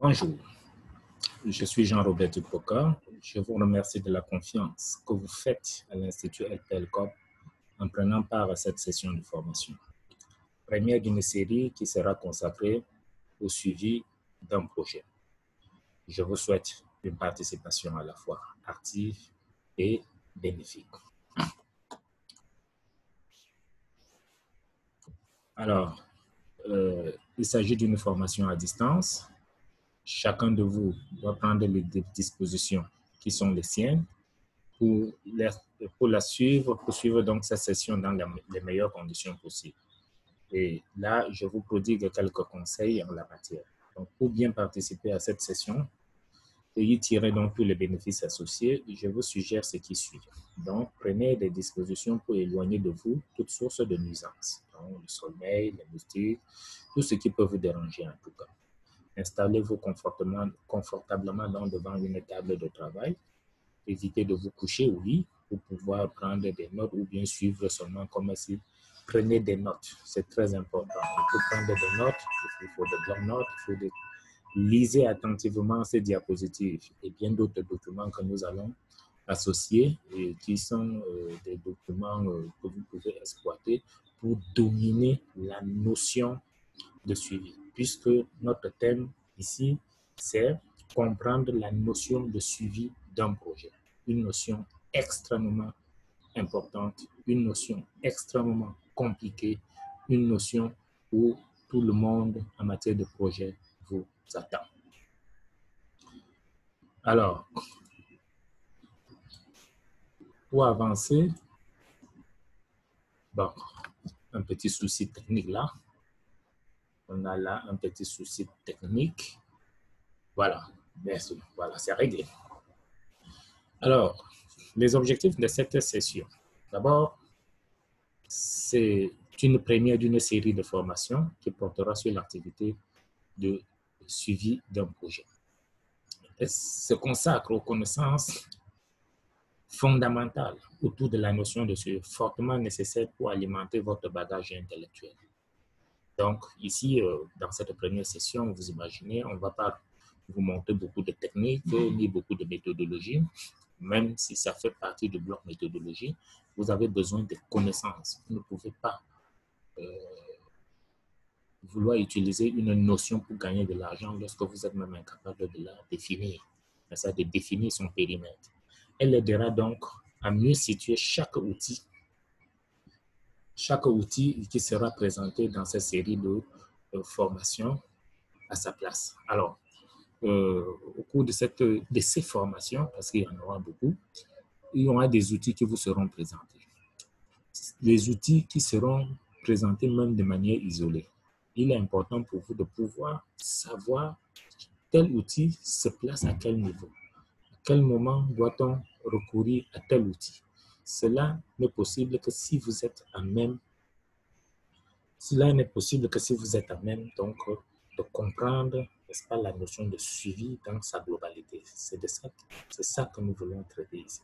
Bonjour, je suis Jean-Robert Dupoka. Je vous remercie de la confiance que vous faites à l'Institut LPLCOP en prenant part à cette session de formation. Première d'une série qui sera consacrée au suivi d'un projet. Je vous souhaite une participation à la fois active et bénéfique. Alors, il s'agit d'une formation à distance. Chacun de vous doit prendre les dispositions qui sont les siennes pour suivre donc cette session dans les meilleures conditions possibles. Et là, je vous prodigue quelques conseils en la matière. Donc, pour bien participer à cette session et y tirer donc tous les bénéfices associés, je vous suggère ce qui suit. Donc, prenez des dispositions pour éloigner de vous toute source de nuisance. Donc, le sommeil, les moustiques, tout ce qui peut vous déranger en tout cas. Installez-vous confortablement devant une table de travail. Évitez de vous coucher au lit pour pouvoir prendre des notes ou bien suivre seulement comme si. Prenez des notes, c'est très important. Il faut prendre des notes, il faut de bonnes notes, lisez attentivement ces diapositives et bien d'autres documents que nous allons associer et qui sont des documents que vous pouvez exploiter pour dominer la notion de suivi, puisque notre thème ici, c'est comprendre la notion de suivi d'un projet. Une notion extrêmement importante, une notion extrêmement compliquée, une notion où tout le monde en matière de projet vous attend. Alors, pour avancer, bon, un petit souci technique là. On a là un petit souci technique. Voilà, merci. Voilà, c'est réglé. Alors, les objectifs de cette session. D'abord, c'est une première d'une série de formations qui portera sur l'activité de suivi d'un projet. Elle se consacre aux connaissances fondamentales autour de la notion de suivi, fortement nécessaire pour alimenter votre bagage intellectuel. Donc, ici, dans cette première session, vous imaginez, on ne va pas vous montrer beaucoup de techniques ni beaucoup de méthodologies. Même si ça fait partie du bloc méthodologie, vous avez besoin de connaissances. Vous ne pouvez pas vouloir utiliser une notion pour gagner de l'argent lorsque vous êtes même incapable de la définir. C'est-à-dire de définir son périmètre. Elle aidera donc à mieux situer chaque outil qui sera présenté dans cette série de formations à sa place. Alors, au cours de ces formations, parce qu'il y en aura beaucoup, il y aura des outils qui vous seront présentés. Les outils qui seront présentés même de manière isolée. Il est important pour vous de pouvoir savoir tel outil se place à quel niveau. À quel moment doit-on recourir à tel outil? Cela n'est possible que si vous êtes à même. Cela n'est possible que si vous êtes à même donc de comprendre, n'est-ce pas, la notion de suivi dans sa globalité. C'est ça que nous voulons traiter ici.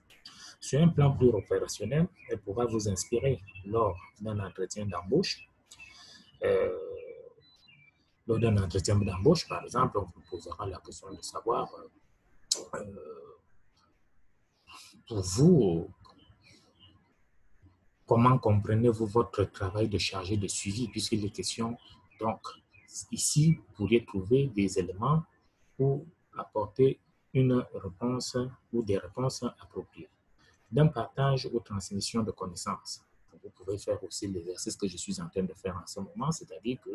Sur un plan plus opérationnel, elle pourra vous inspirer lors d'un entretien d'embauche. Lors d'un entretien d'embauche, par exemple, on vous posera la question de savoir, pour vous, comment comprenez-vous votre travail de chargé de suivi, puisqu'il est question, donc, ici, vous pourriez trouver des éléments pour apporter une réponse ou des réponses appropriées. D'un partage aux transmissions de connaissances. Vous pouvez faire aussi l'exercice que je suis en train de faire en ce moment, c'est-à-dire que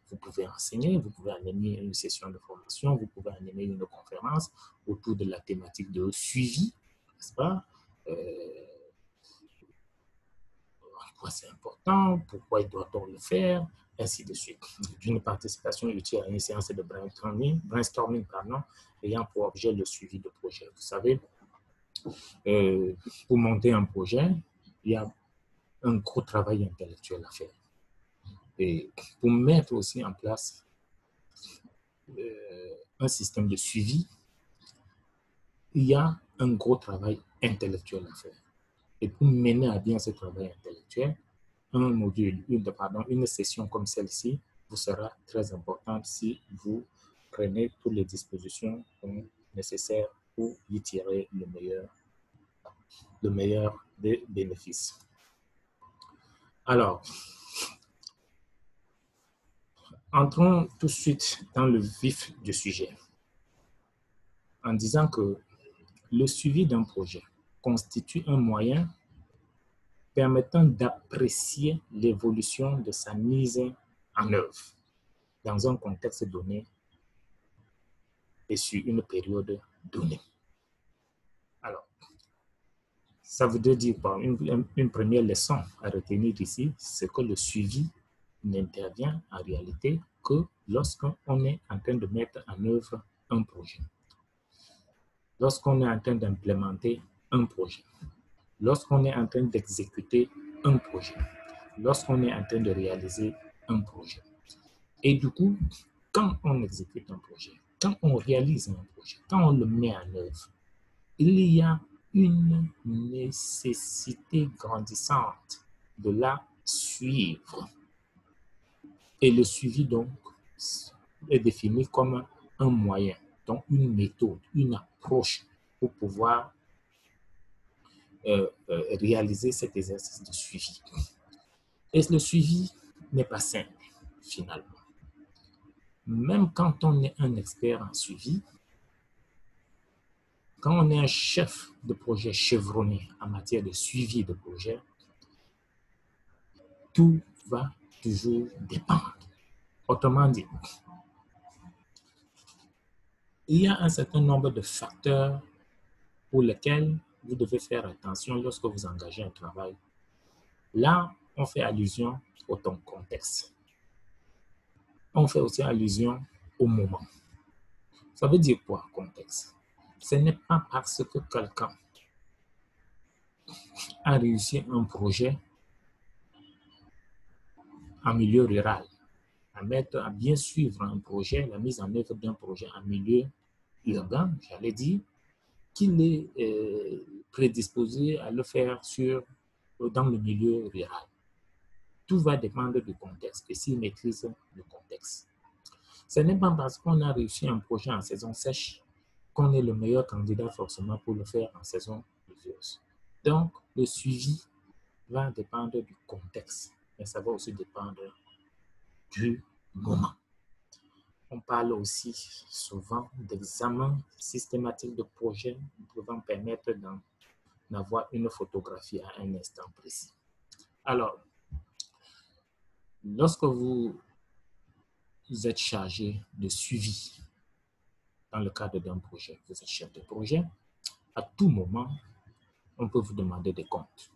vous pouvez enseigner, vous pouvez animer une session de formation, vous pouvez animer une conférence autour de la thématique de suivi, n'est-ce pas? Pourquoi c'est important, pourquoi doit-on le faire, ainsi de suite. D'une participation utile à une séance de brainstorming ayant pour objet le suivi de projet. Vous savez, pour monter un projet, il y a un gros travail intellectuel à faire. Et pour mettre aussi en place un système de suivi, il y a un gros travail intellectuel à faire. Et pour mener à bien ce travail intellectuel, une session comme celle-ci vous sera très importante si vous prenez toutes les dispositions nécessaires pour y tirer le meilleur des bénéfices. Alors, entrons tout de suite dans le vif du sujet en disant que le suivi d'un projet constitue un moyen permettant d'apprécier l'évolution de sa mise en œuvre dans un contexte donné et sur une période donnée. Alors, ça voudrait dire par une première leçon à retenir ici, c'est que le suivi n'intervient en réalité que lorsqu'on est en train de mettre en œuvre un projet, lorsqu'on est en train d'implémenter un projet, lorsqu'on est en train d'exécuter un projet, lorsqu'on est en train de réaliser un projet. Et du coup, quand on exécute un projet, quand on réalise un projet, quand on le met en œuvre, il y a une nécessité grandissante de la suivre. Et le suivi, donc, est défini comme un moyen, donc une méthode, une approche pour pouvoir réaliser cet exercice de suivi. Et le suivi n'est pas simple, finalement. Même quand on est un expert en suivi, quand on est un chef de projet chevronné en matière de suivi de projet, tout va toujours dépendre. Autrement dit, il y a un certain nombre de facteurs pour lesquels vous devez faire attention lorsque vous engagez un travail. Là, on fait allusion au contexte. On fait aussi allusion au moment. Ça veut dire quoi, contexte? Ce n'est pas parce que quelqu'un a réussi un projet en milieu rural, à bien suivre un projet, la mise en œuvre d'un projet en milieu urbain, j'allais dire, qu'il est prédisposé à le faire dans le milieu rural. Tout va dépendre du contexte et s'il maîtrise le contexte. Ce n'est pas parce qu'on a réussi un projet en saison sèche qu'on est le meilleur candidat forcément pour le faire en saison pluvieuse. Donc, le suivi va dépendre du contexte, mais ça va aussi dépendre du moment. On parle aussi souvent d'examen systématique de projet pouvant permettre d'en avoir une photographie à un instant précis. Alors, lorsque vous êtes chargé de suivi dans le cadre d'un projet, vous êtes chef de projet, à tout moment, on peut vous demander des comptes.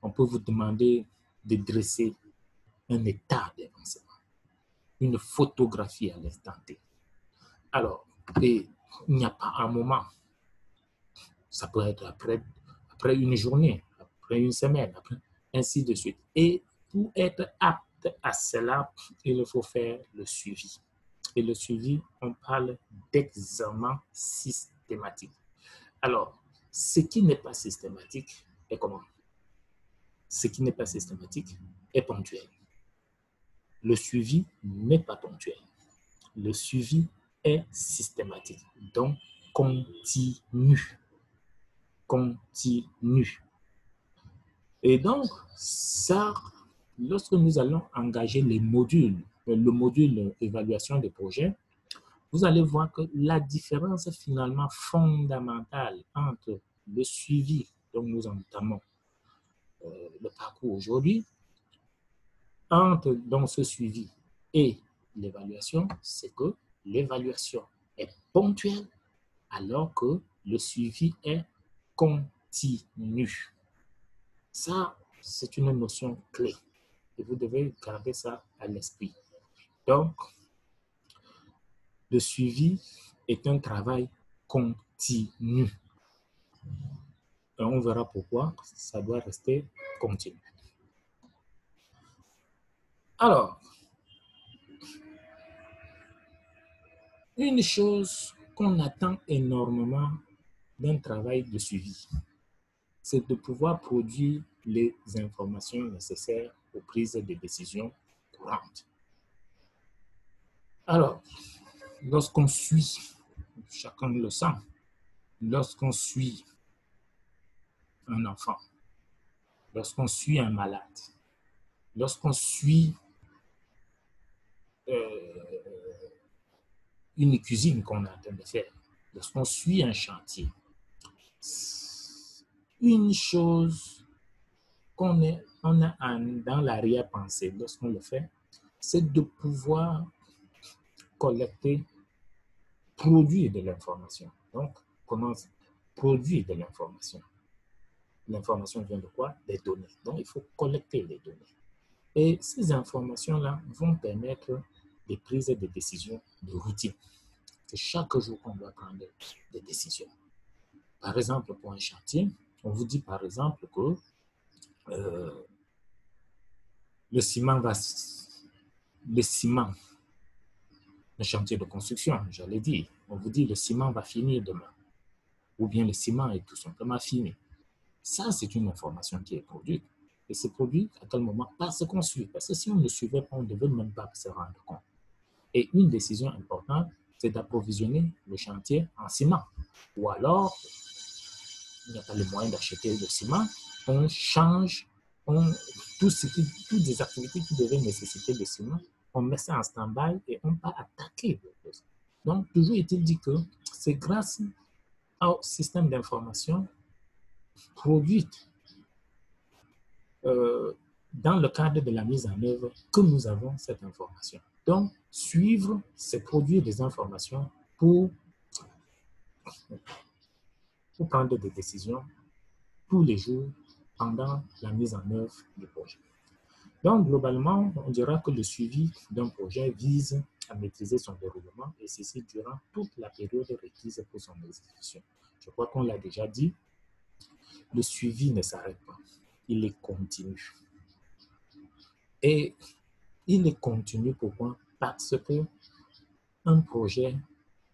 On peut vous demander de dresser un état d'avancement, une photographie à l'instant T. Alors, il n'y a pas un moment. Ça peut être après une journée, après une semaine, ainsi de suite. Et pour être apte à cela, il faut faire le suivi. Et le suivi, on parle d'examen systématique. Alors, ce qui n'est pas systématique est comment? Ce qui n'est pas systématique est ponctuel. Le suivi n'est pas ponctuel. Le suivi est systématique, donc continu. Et donc, ça, lorsque nous allons engager le module évaluation des projets, vous allez voir que la différence finalement fondamentale entre le suivi dont nous entamons le parcours aujourd'hui, entre dans ce suivi et l'évaluation, c'est que l'évaluation est ponctuelle alors que le suivi est continu. Ça, c'est une notion clé et vous devez garder ça à l'esprit. Donc, le suivi est un travail continu. Et on verra pourquoi ça doit rester continu. Alors, une chose qu'on attend énormément d'un travail de suivi, c'est de pouvoir produire les informations nécessaires aux prises de décisions courantes. Alors, Lorsqu'on suit, chacun le sent, lorsqu'on suit un enfant, lorsqu'on suit un malade, lorsqu'on suit une cuisine qu'on est en train de faire, lorsqu'on suit un chantier, une chose qu'on a dans l'arrière-pensée lorsqu'on le fait, c'est de pouvoir collecter, produire de l'information. Donc, comment produire de l'information? L'information vient de quoi? Des données. Donc, il faut collecter les données. Et ces informations-là vont permettre des prises de décisions de routine. C'est chaque jour qu'on doit prendre des décisions. Par exemple, pour un chantier, on vous dit par exemple que le ciment, le chantier de construction, j'allais dire, on vous dit le ciment va finir demain, ou bien le ciment est tout simplement fini. Ça, c'est une information qui est produite. Et c'est produit à quel moment? Parce qu'on suit. Parce que si on ne suivait pas, on ne devait même pas se rendre compte. Et une décision importante, c'est d'approvisionner le chantier en ciment. Ou alors, il n'y a pas le moyen d'acheter le ciment, on change, toutes les activités qui devaient nécessiter le ciment, on met ça en stand-by et on va attaquer le choses. Donc, toujours est-il dit que c'est grâce au système d'information produit dans le cadre de la mise en œuvre que nous avons cette information. Donc, suivre, c'est produire des informations pour prendre des décisions tous les jours pendant la mise en œuvre du projet. Donc, globalement, on dira que le suivi d'un projet vise à maîtriser son déroulement et ceci durant toute la période requise pour son exécution. Je crois qu'on l'a déjà dit, le suivi ne s'arrête pas, il est continu. Et il est continu pourquoi? Parce que un projet,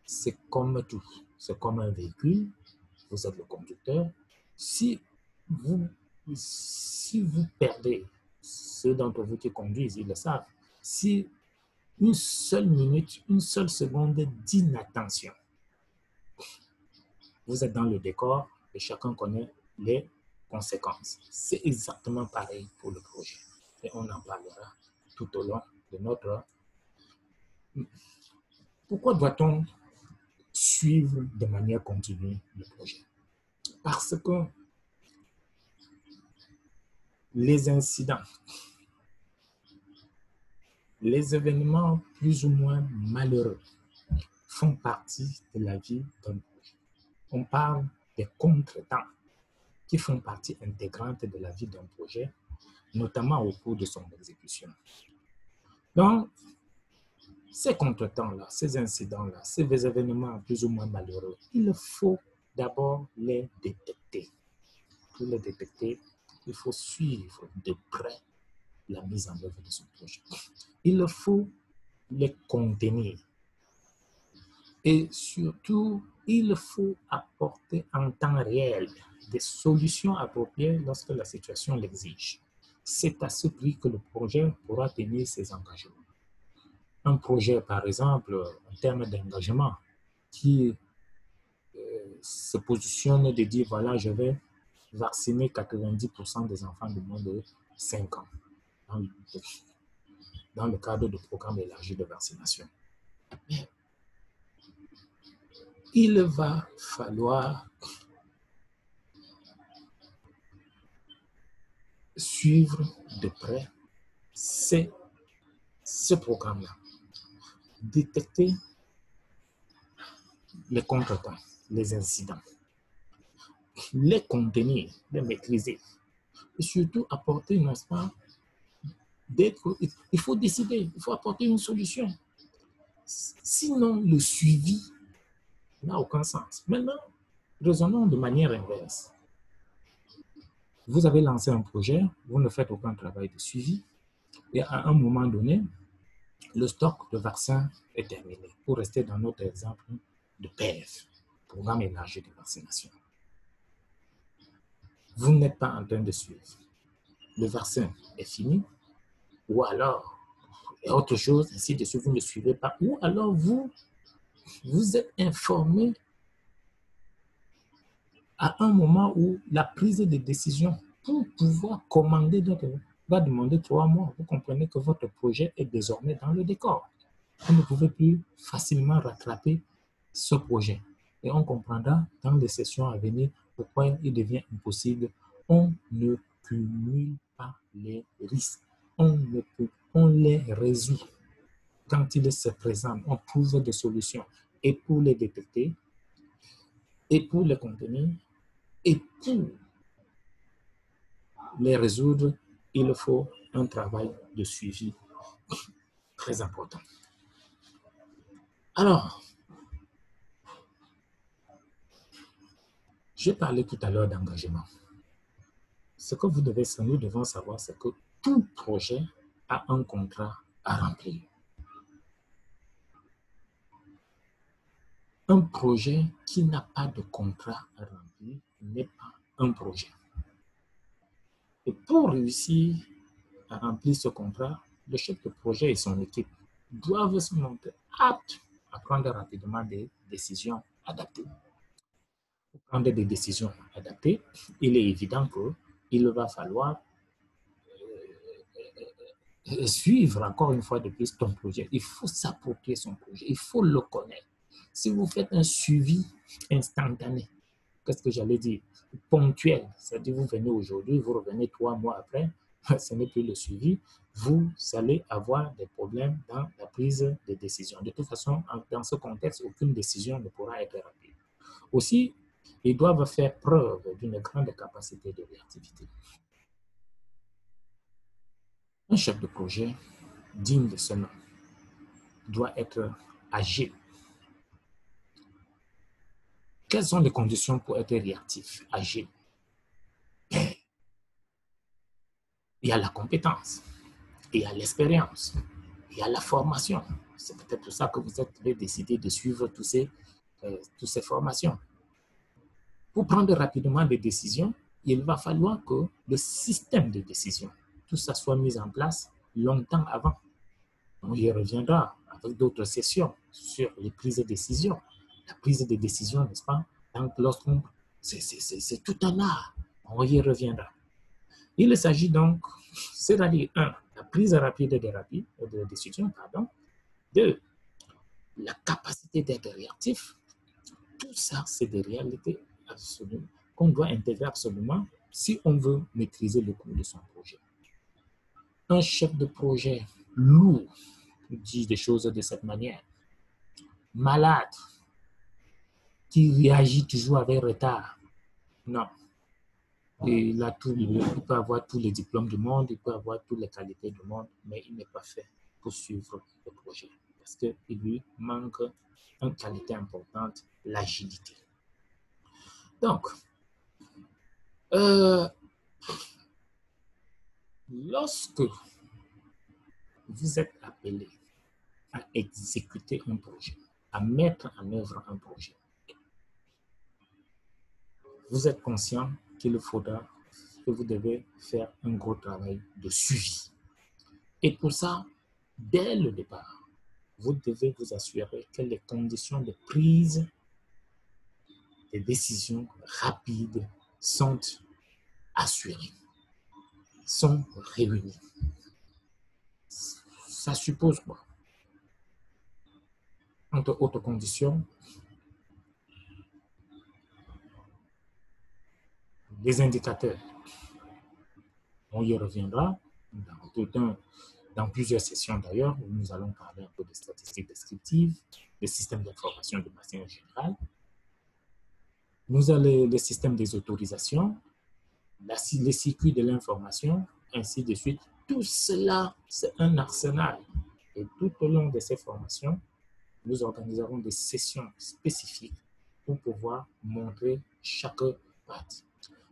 c'est comme tout, c'est comme un véhicule, vous êtes le conducteur. Si vous perdez, ceux d'entre vous qui conduisent, ils le savent, si une seule minute, une seule seconde d'inattention, vous êtes dans le décor et chacun connaît les conséquences. C'est exactement pareil pour le projet. Et on en parlera tout au long de notre... Pourquoi doit-on suivre de manière continue le projet? Parce que les incidents, les événements plus ou moins malheureux font partie de la vie d'un projet. On parle des contretemps qui font partie intégrante de la vie d'un projet, notamment au cours de son exécution. Donc, ces contretemps-là, ces incidents-là, ces événements plus ou moins malheureux, il faut d'abord les détecter. Pour les détecter, il faut suivre de près la mise en œuvre de son projet. Il faut les contenir. Et surtout, il faut apporter en temps réel des solutions appropriées lorsque la situation l'exige. C'est à ce prix que le projet pourra tenir ses engagements. Un projet, par exemple, en termes d'engagement, qui se positionne de dire, voilà, je vais vacciner 90% des enfants de moins de 5 ans dans le cadre du programme élargi de vaccination. Il va falloir suivre de près ce programme-là, détecter les contretemps, les incidents, les contenir, les maîtriser, et surtout apporter, n'est-ce pas, il faut décider, il faut apporter une solution. Sinon, le suivi n'a aucun sens. Maintenant, raisonnons de manière inverse. Vous avez lancé un projet, vous ne faites aucun travail de suivi, et à un moment donné, le stock de vaccins est terminé. Pour rester dans notre exemple de PEV, programme élargi de vaccination. Vous n'êtes pas en train de suivre. Le vaccin est fini, ou alors, et autre chose, ainsi de suite, vous ne suivez pas, ou alors vous vous êtes informé à un moment où la prise de décision pour pouvoir commander va demander 3 mois. Vous comprenez que votre projet est désormais dans le décor. Vous ne pouvez plus facilement rattraper ce projet. Et on comprendra dans les sessions à venir pourquoi il devient impossible. On ne cumule pas les risques. On les résout. Quand ils se présentent, on trouve des solutions. Et pour les détecter, et pour les contenir, et pour les résoudre, il faut un travail de suivi très important. Alors, j'ai parlé tout à l'heure d'engagement. Ce que nous devons savoir, c'est que tout projet a un contrat à remplir. Un projet qui n'a pas de contrat à remplir n'est pas un projet. Et pour réussir à remplir ce contrat, le chef de projet et son équipe doivent se montrer aptes à prendre rapidement des décisions adaptées. Pour prendre des décisions adaptées, il est évident qu'il va falloir suivre encore une fois de plus ton projet. Il faut s'approprier son projet, il faut le connaître. Si vous faites un suivi instantané, qu'est-ce que j'allais dire? Ponctuel, c'est-à-dire vous venez aujourd'hui, vous revenez 3 mois après, ce n'est plus le suivi, vous allez avoir des problèmes dans la prise de décision. De toute façon, dans ce contexte, aucune décision ne pourra être rapide. Aussi, ils doivent faire preuve d'une grande capacité de réactivité. Un chef de projet digne de ce nom doit être agile. Quelles sont les conditions pour être réactif, agile? Il y a la compétence, il y a l'expérience, il y a la formation. C'est peut-être pour ça que vous avez décidé de suivre toutes ces formations. Pour prendre rapidement des décisions, il va falloir que le système de décision, tout ça soit mis en place longtemps avant. On y reviendra avec d'autres sessions sur les prises de décision. La prise de décision, n'est-ce pas? Donc, c'est tout un art. On y reviendra. Il s'agit donc, c'est-à-dire, 1, la prise rapide de décision, pardon. 2, la capacité d'être réactif. Tout ça, c'est des réalités absolues qu'on doit intégrer absolument si on veut maîtriser le cours de son projet. Un chef de projet lourd dit des choses de cette manière. Malade, qui réagit toujours avec retard. Non. Il peut avoir tous les diplômes du monde, il peut avoir toutes les qualités du monde, mais il n'est pas fait pour suivre le projet. Parce qu'il lui manque une qualité importante, l'agilité. Donc, lorsque vous êtes appelé à exécuter un projet, à mettre en œuvre un projet, vous êtes conscient qu'il faudra que vous devez faire un gros travail de suivi. Et pour ça, dès le départ, vous devez vous assurer que les conditions de prise des décisions rapides sont assurées, sont réunies. Ça suppose quoi? Entre autres conditions, les indicateurs. On y reviendra dans plusieurs sessions d'ailleurs, où nous allons parler un peu de statistiques descriptives, des systèmes d'information de manière générale. Nous avons les systèmes des autorisations, les circuits de l'information, ainsi de suite. Tout cela, c'est un arsenal. Et tout au long de ces formations, nous organiserons des sessions spécifiques pour pouvoir montrer chaque partie.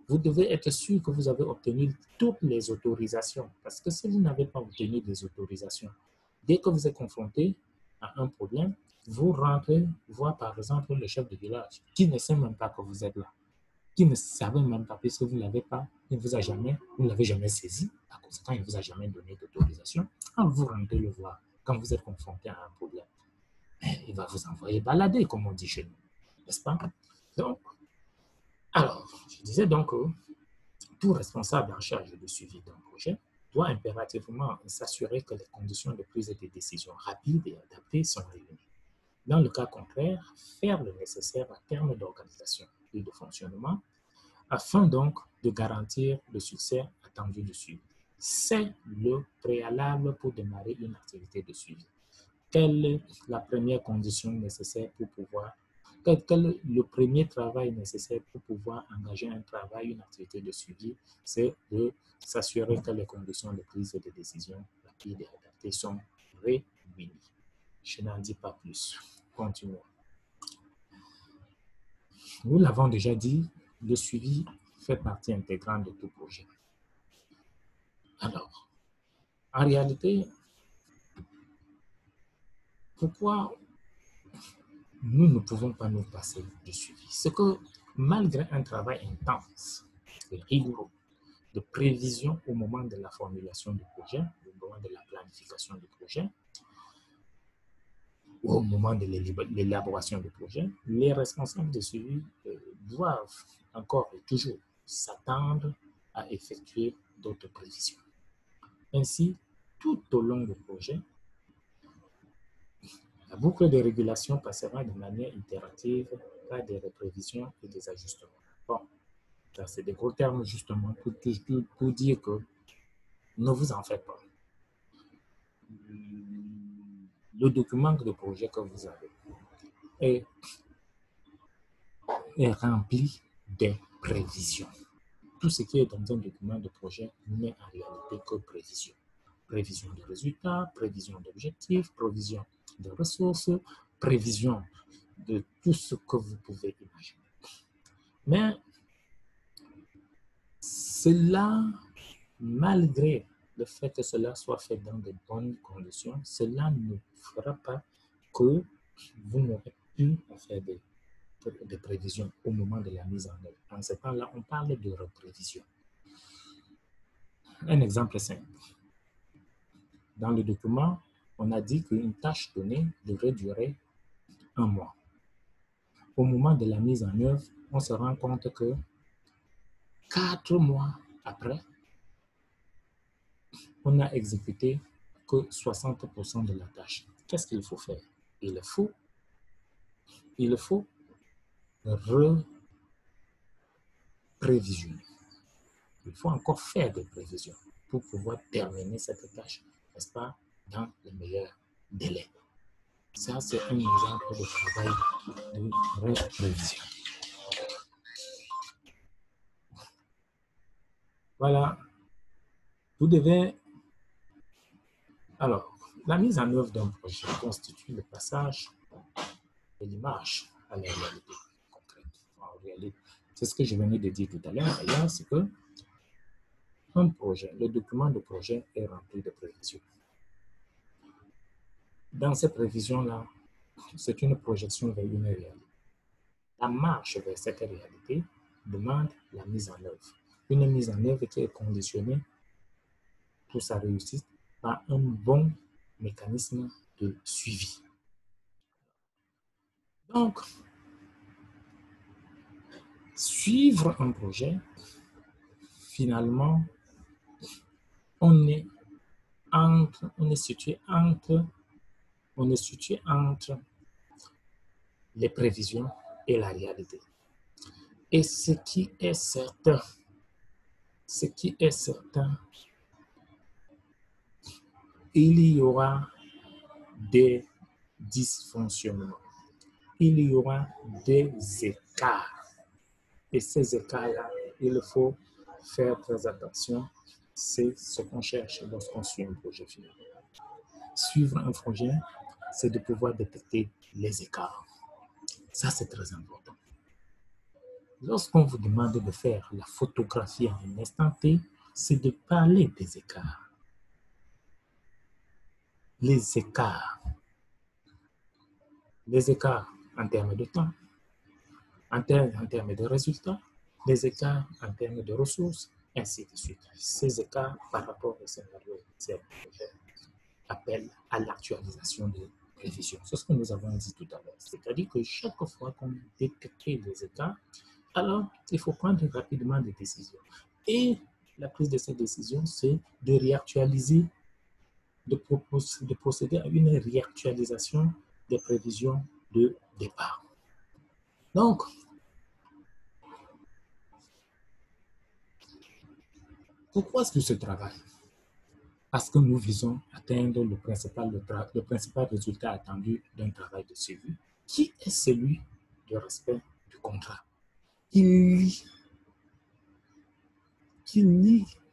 Vous devez être sûr que vous avez obtenu toutes les autorisations. Parce que si vous n'avez pas obtenu des autorisations, dès que vous êtes confronté à un problème, vous rentrez voir par exemple le chef de village qui ne sait même pas que vous êtes là, qui ne savait même pas puisque vous ne l'avez pas, vous ne l'avez jamais saisi. Par conséquent, il ne vous a jamais donné d'autorisation. Quand vous rentrez le voir, quand vous êtes confronté à un problème, il va vous envoyer balader, comme on dit chez nous, n'est-ce pas? Donc, alors, je disais donc que tout responsable en charge du suivi d'un projet doit impérativement s'assurer que les conditions de prise de décision rapides et adaptées sont réunies. Dans le cas contraire, faire le nécessaire en termes d'organisation et de fonctionnement afin donc de garantir le succès attendu du suivi. C'est le préalable pour démarrer une activité de suivi. Quelle est la première condition nécessaire pour pouvoir, quel est le premier travail nécessaire pour pouvoir engager un travail, une activité de suivi? C'est de s'assurer que les conditions de prise de décision rapides et adaptées sont réunies. Je n'en dis pas plus. Continuons. Nous l'avons déjà dit, le suivi fait partie intégrante de tout projet. Alors, en réalité, pourquoi nous ne pouvons pas nous passer du suivi? C'est que malgré un travail intense et rigoureux de prévision au moment de la formulation du projet, au moment de la planification du projet, ou au moment de l'élaboration du projet, les responsables de suivi doivent encore et toujours s'attendre à effectuer d'autres prévisions. Ainsi, tout au long du projet, la boucle de régulation passera de manière itérative par des prévisions et des ajustements. Bon, ça c'est des gros termes justement pour dire que ne vous en faites pas. Le document de projet que vous avez est rempli de prévisions. Tout ce qui est dans un document de projet n'est en réalité que prévision. Prévision de résultats, prévision d'objectifs, prévision de ressources, prévision de tout ce que vous pouvez imaginer. Mais cela, malgré le fait que cela soit fait dans de bonnes conditions, cela ne fera pas que vous n'aurez plus à faire des prévisions au moment de la mise en œuvre. En ce temps-là, on parle de reprévision. Un exemple simple. Dans le document, on a dit qu'une tâche donnée devrait durer 1 mois. Au moment de la mise en œuvre, on se rend compte que 4 mois après, on n'a exécuté que 60% de la tâche. Qu'est-ce qu'il faut faire? Il faut reprévisionner. Il faut encore faire des prévisions pour pouvoir terminer cette tâche, n'est-ce pas, dans les meilleurs délais. Ça, c'est un exemple de travail de reprévision. Voilà. Vous devez... Alors, la mise en œuvre d'un projet constitue le passage de l'image à la réalité concrète. En réalité, c'est ce que je venais de dire tout à l'heure. D'ailleurs, c'est que un projet, le document de projet est rempli de prévisions. Dans ces prévisions-là, c'est une projection vers une réalité. La marche vers cette réalité demande la mise en œuvre. Une mise en œuvre qui est conditionnée pour sa réussite par un bon mécanisme de suivi. Donc, suivre un projet, finalement, on est situé entre les prévisions et la réalité. Et ce qui est certain, il y aura des dysfonctionnements, il y aura des écarts. Et ces écarts-là, il faut faire très attention. C'est ce qu'on cherche lorsqu'on suit un projet final. Suivre un projet, c'est de pouvoir détecter les écarts. Ça, c'est très important. Lorsqu'on vous demande de faire la photographie en un instant T, c'est de parler des écarts. Les écarts en termes de temps, en termes de résultats, les écarts en termes de ressources, ainsi de suite. Ces écarts par rapport au scénario initial appellent à l'actualisation de prévision. C'est ce que nous avons dit tout à l'heure. C'est-à-dire que chaque fois qu'on détecte les écarts, alors il faut prendre rapidement des décisions. Et la prise de ces décisions, c'est de réactualiser, de procéder à une réactualisation des prévisions de départ. Donc, pourquoi est-ce que ce travail? Parce que nous visons à atteindre le principal résultat attendu d'un travail de suivi, qui est celui du respect du contrat, qui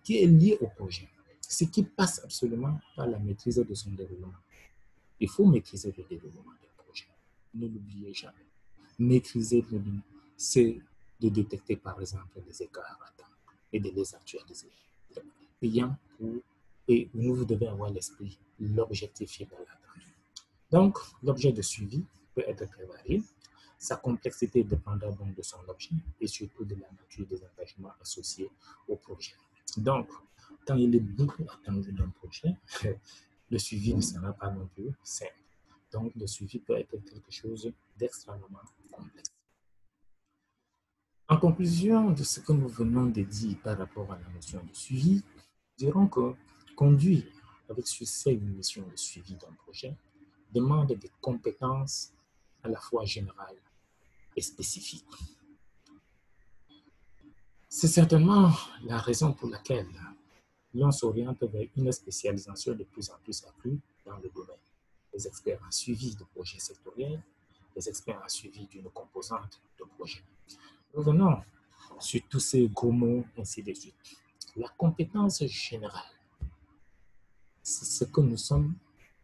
est lié au projet, ce qui passe absolument par la maîtrise de son déroulement. Il faut maîtriser le déroulement du projet. Ne l'oubliez jamais. Maîtriser le déroulement, c'est de détecter par exemple les écarts à temps et de les actualiser. Et vous devez avoir à l'esprit l'objectif final attendu. Donc, l'objet de suivi peut être très varié. Sa complexité dépendra donc de son objet et surtout de la nature des engagements associés au projet. Donc, quand il est beaucoup attendu d'un projet, le suivi ne sera pas non plus simple. Donc, le suivi peut être quelque chose d'extrêmement complexe. En conclusion de ce que nous venons de dire par rapport à la notion de suivi, nous dirons que conduire avec succès une mission de suivi d'un projet demande des compétences à la fois générales et spécifiques. C'est certainement la raison pour laquelle l'on s'oriente vers une spécialisation de plus en plus accrue dans le domaine. Les experts en suivi de projets sectoriels, les experts en suivi d'une composante de projet. Revenons sur tous ces gros mots, ainsi de suite. La compétence générale, c'est ce que nous sommes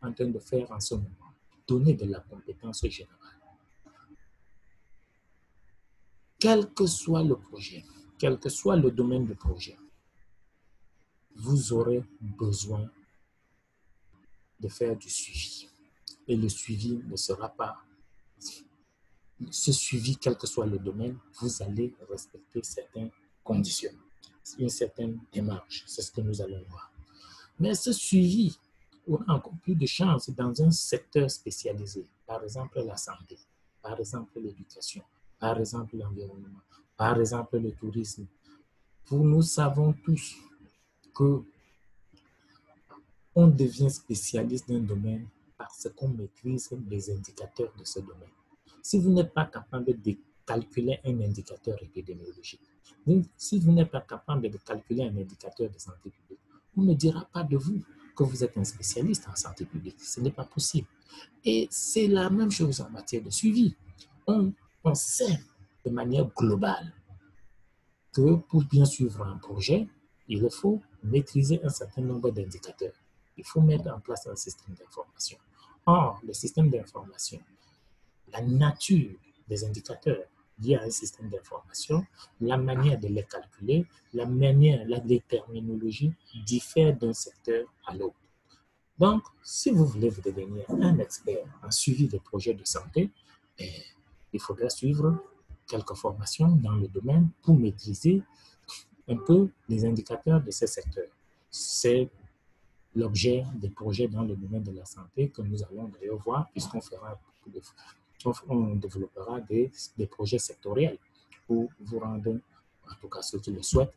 en train de faire en ce moment, donner de la compétence générale. Quel que soit le projet, quel que soit le domaine de projet, vous aurez besoin de faire du suivi. Et le suivi ne sera pas... Ce suivi, quel que soit le domaine, vous allez respecter certaines conditions, une certaine démarche. C'est ce que nous allons voir. Mais ce suivi aura encore plus de chances dans un secteur spécialisé, par exemple la santé, par exemple l'éducation, par exemple l'environnement, par exemple le tourisme. Nous savons tous que on devient spécialiste d'un domaine parce qu'on maîtrise les indicateurs de ce domaine. Si vous n'êtes pas capable de calculer un indicateur épidémiologique, si vous n'êtes pas capable de calculer un indicateur de santé publique, on ne dira pas de vous que vous êtes un spécialiste en santé publique. Ce n'est pas possible. Et c'est la même chose en matière de suivi. On sait de manière globale que pour bien suivre un projet, il faut maîtriser un certain nombre d'indicateurs. Il faut mettre en place un système d'information. Or, le système d'information, la nature des indicateurs liés à un système d'information, la manière de les calculer, la terminologies diffèrent d'un secteur à l'autre. Donc, si vous voulez devenir un expert en suivi des projets de santé, il faudra suivre quelques formations dans le domaine pour maîtriser un peu les indicateurs de ces secteurs. C'est l'objet des projets dans le domaine de la santé que nous allons d'ailleurs voir, puisqu'on développera des projets sectoriels pour vous rendre, en tout cas ceux qui le souhaitent,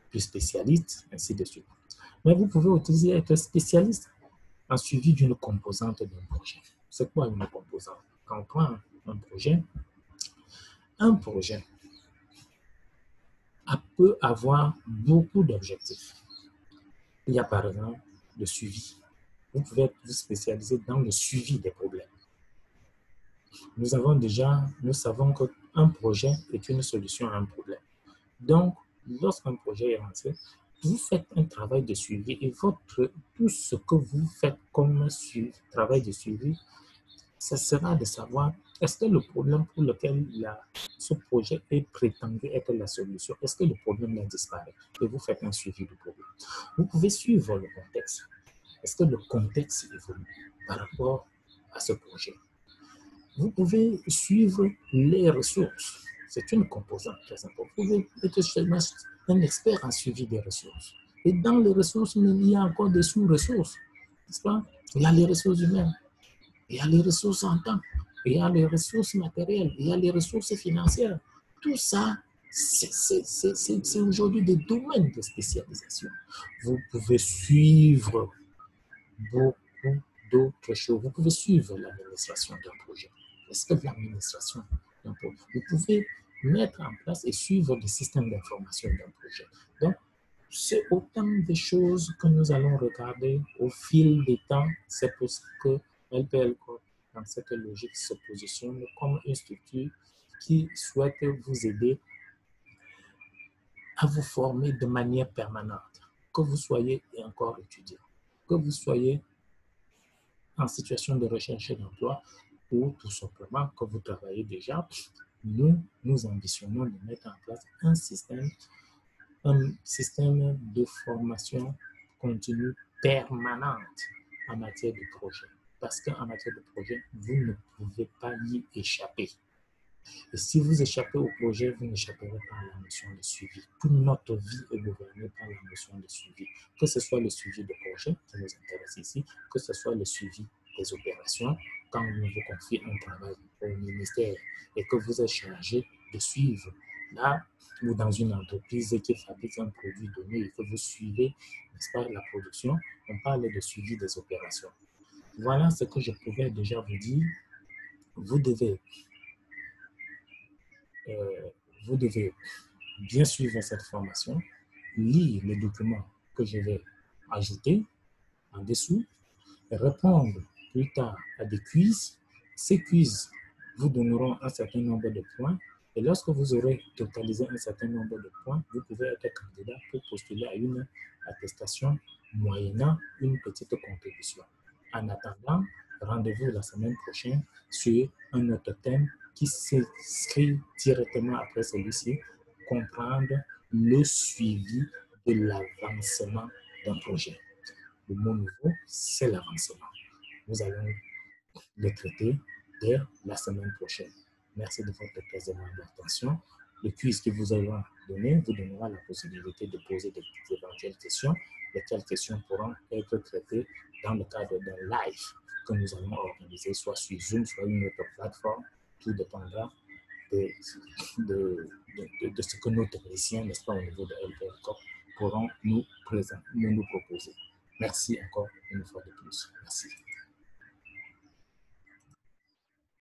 plus spécialistes, ainsi de suite. Mais vous pouvez aussi être spécialiste en suivi d'une composante d'un projet. C'est quoi une composante? Quand on prend un projet peut avoir beaucoup d'objectifs. Il y a par exemple le suivi. Vous pouvez être spécialisé dans le suivi des problèmes. Nous savons qu'un projet est une solution à un problème. Donc, lorsqu'un projet est lancé, vous faites un travail de suivi et tout ce que vous faites comme travail de suivi, ce sera de savoir est-ce que le problème pour lequel ce projet est prétendu être la solution, est-ce que le problème a disparu? Et vous faites un suivi du problème. Vous pouvez suivre le contexte. Est-ce que le contexte évolue par rapport à ce projet? Vous pouvez suivre les ressources. C'est une composante très importante. Vous pouvez être un expert en suivi des ressources. Et dans les ressources, il y a encore des sous-ressources. N'est-ce pas? Il y a les ressources humaines. il y a les ressources en temps, il y a les ressources matérielles, il y a les ressources financières. Tout ça, c'est aujourd'hui des domaines de spécialisation. Vous pouvez suivre beaucoup d'autres choses. Vous pouvez suivre l'administration d'un projet. Est-ce que l'administration d'un projet? Vous pouvez mettre en place et suivre des systèmes d'information d'un projet. Donc, c'est autant de choses que nous allons regarder au fil des temps. C'est pour ça que LPL Corp, dans cette logique, se positionne comme une structure qui souhaite vous aider à vous former de manière permanente, que vous soyez encore étudiant, que vous soyez en situation de recherche d'emploi ou tout simplement que vous travaillez déjà. Nous ambitionnons de mettre en place un système de formation continue permanente en matière de projet. Parce qu'en matière de projet, vous ne pouvez pas y échapper. Et si vous échappez au projet, vous n'échapperez pas à la notion de suivi. Toute notre vie est gouvernée par la notion de suivi. Que ce soit le suivi de projet qui nous intéresse ici, que ce soit le suivi des opérations, quand on vous confie un travail au ministère et que vous êtes chargé de suivre là ou dans une entreprise qui fabrique un produit donné et que vous suivez, n'est-ce pas, la production, on parle de suivi des opérations. Voilà ce que je pouvais déjà vous dire. Vous devez euh, vous devez bien suivre cette formation, lire les documents que je vais ajouter en dessous, répondre plus tard à des quiz. Ces quiz vous donneront un certain nombre de points et lorsque vous aurez totalisé un certain nombre de points, vous pouvez être candidat pour postuler à une attestation moyennant une petite contribution. En attendant, rendez-vous la semaine prochaine sur un autre thème qui s'inscrit directement après celui-ci, comprendre le suivi de l'avancement d'un projet. Le mot nouveau, c'est l'avancement. Nous allons le traiter dès la semaine prochaine. Merci de votre très aimable attention. Le quiz que vous allez donner vous donnera la possibilité de poser d'éventuelles questions. Lesquelles questions pourront être traitées dans le cadre d'un live que nous allons organiser, soit sur Zoom, soit une autre plateforme. Tout dépendra de, de ce que nos techniciens, n'est-ce pas, au niveau de LPL Corp, pourront nous proposer. Merci encore une fois de plus. Merci.